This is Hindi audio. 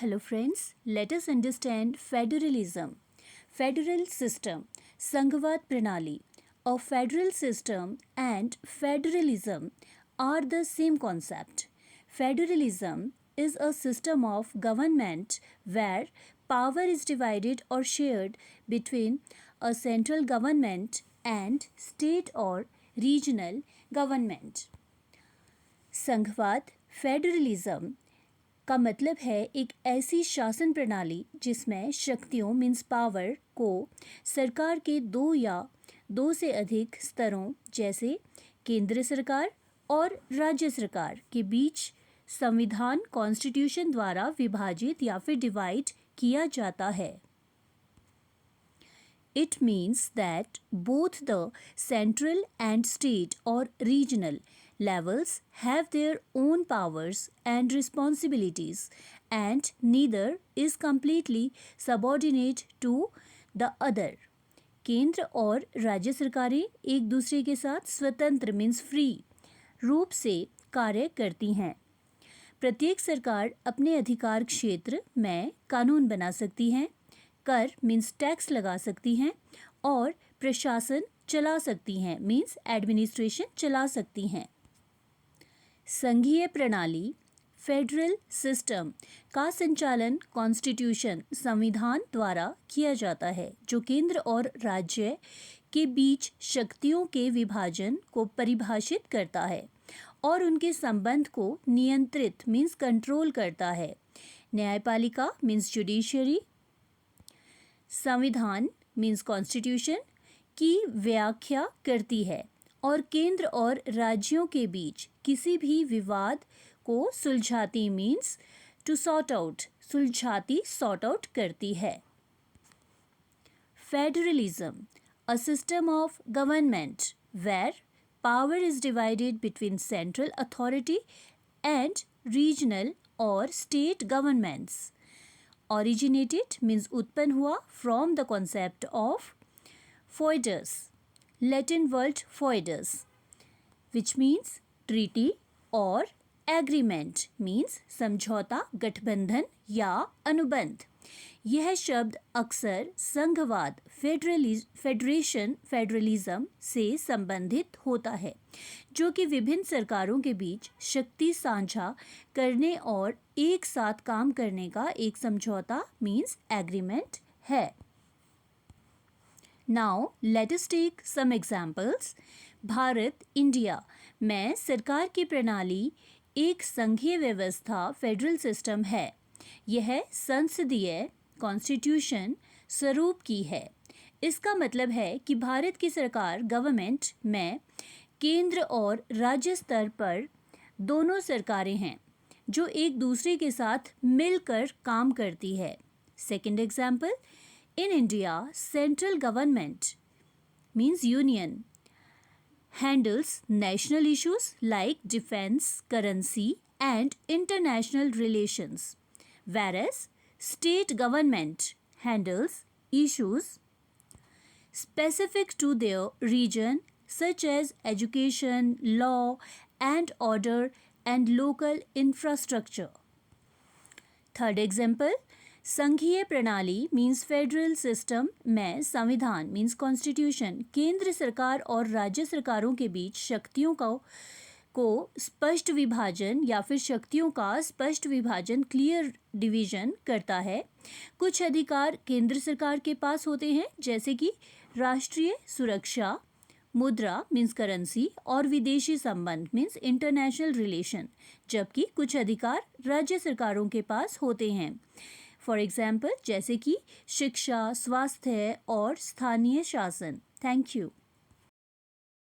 Hello friends, let us understand federalism. Federal system, Sanghvad Pranali. A federal system and federalism are the same concept. Federalism is a system of government where power is divided or shared between a central government and state or regional government. संघवाद फेडरलिज्म का मतलब है एक ऐसी शासन प्रणाली जिसमें शक्तियों मीन्स पावर को सरकार के दो या दो से अधिक स्तरों जैसे केंद्र सरकार और राज्य सरकार के बीच संविधान कॉन्स्टिट्यूशन द्वारा विभाजित या फिर डिवाइड किया जाता है. It means that both the central and state or regional levels have their own powers and responsibilities and neither is completely subordinate to the other. केंद्र और राज्य सरकारें एक दूसरे के साथ स्वतंत्र मीन्स फ्री रूप से कार्य करती हैं. प्रत्येक सरकार अपने अधिकार क्षेत्र में कानून बना सकती हैं, कर मीन्स टैक्स लगा सकती हैं और प्रशासन चला सकती हैं मीन्स एडमिनिस्ट्रेशन चला सकती हैं. संघीय प्रणाली फेडरल सिस्टम का संचालन कॉन्स्टिट्यूशन संविधान द्वारा किया जाता है जो केंद्र और राज्य के बीच शक्तियों के विभाजन को परिभाषित करता है और उनके संबंध को नियंत्रित मीन्स कंट्रोल करता है. न्यायपालिका मीन्स जुडिशरी संविधान मीन्स कॉन्स्टिट्यूशन की व्याख्या करती है और केंद्र और राज्यों के बीच किसी भी विवाद को सुलझाती मीन्स टू सॉर्ट आउट सुलझाती सॉर्ट आउट करती है. Federalism a system of government where power is divided between central authority and regional or state governments. Originated means उत्पन्न हुआ from the concept of foedus, Latin word foedus, which means treaty or agreement means समझौता, गठबंधन या अनुबंध. यह शब्द अक्सर संघवाद फेडरलिज्म से संबंधित होता है जो कि विभिन्न सरकारों के बीच शक्ति साझा करने और एक साथ काम करने का एक समझौता मीन्स एग्रीमेंट है. Now let us take some examples. भारत इंडिया में सरकार की प्रणाली एक संघीय व्यवस्था फेडरल सिस्टम है. यह संसदीय कॉन्स्टिट्यूशन स्वरूप की है. इसका मतलब है कि भारत की सरकार गवर्नमेंट में केंद्र और राज्य स्तर पर दोनों सरकारें हैं जो एक दूसरे के साथ मिलकर काम करती है. Second example, in India central government means union handles national issues like defence, currency and international relations, whereas state government handles issues specific to their region such as education, law and order and local infrastructure. Third example, संघीय प्रणाली मीन्स फेडरल सिस्टम में संविधान मीन्स कॉन्स्टिट्यूशन केंद्र सरकार और राज्य सरकारों के बीच शक्तियों को स्पष्ट विभाजन या फिर शक्तियों का स्पष्ट विभाजन क्लियर डिवीजन करता है. कुछ अधिकार केंद्र सरकार के पास होते हैं जैसे कि राष्ट्रीय सुरक्षा, मुद्रा मीन्स करेंसी और विदेशी संबंध मीन्स इंटरनेशनल रिलेशन, जबकि कुछ अधिकार राज्य सरकारों के पास होते हैं. फॉर एग्जाम्पल जैसे कि शिक्षा, स्वास्थ्य और स्थानीय शासन. Thank you.